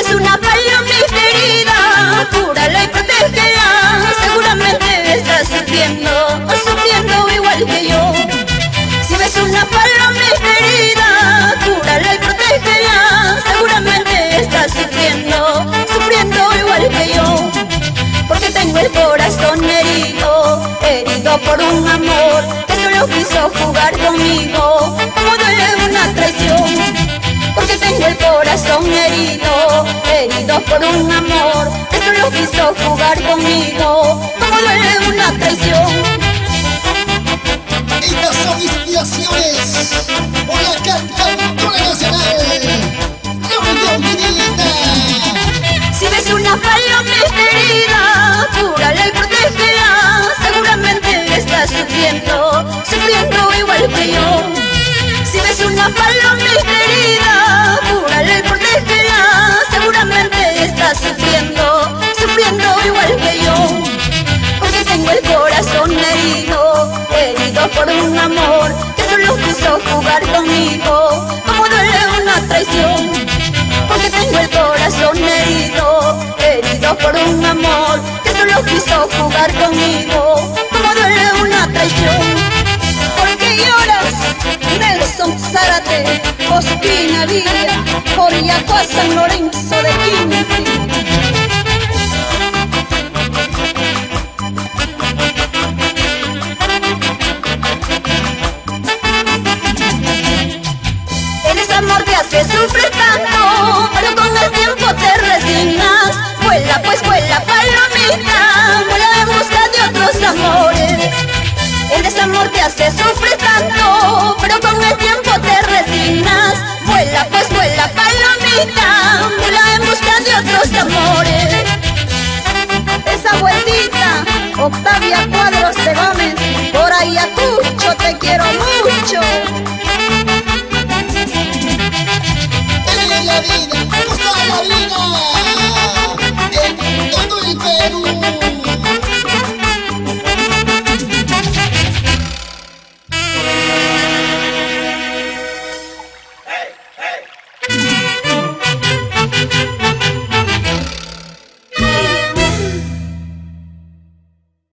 ves una palomita herida, cúrala y protégela. Seguramente estás sufriendo igual que yo. Si ves una palomita herida, cúrala y protégela. Seguramente estás sufriendo igual que yo. Porque tengo el corazón herido por un amor que solo quiso jugar conmigo. Como duele una traición. Porque tengo el corazón herido por un amor que solo quiso jugar conmigo. Como duele una traición. Estas son inspiraciones por la cantautora nacional, Lordoquinita. Si ves una palomita herida, cúrala y protégela. Seguramente estás sufriendo igual que yo. Si ves una palomita herida, cúrala y protégela. Seguramente estás sufriendo igual que yo. Porque tengo el corazón herido por un amor que solo quiso jugar conmigo. Como duele una traición. Porque tengo el corazón herido por un amor que solo quiso jugar conmigo. Como duele una traición. Porque lloras, Nelson Zárate, Ospina Villa, Coriacoa, San Lorenzo de Quinti. El desamor te hace sufrir tanto, pero con el tiempo te resignas. Vuela pues vuela palomita, vuela en busca de otros amores. El desamor te hace sufrir tanto, pero con el tiempo te resignas. Vuela pues vuela palomita, vuela en busca de otros amores. Esa vueltita, Octavia Cuadros de Gómez.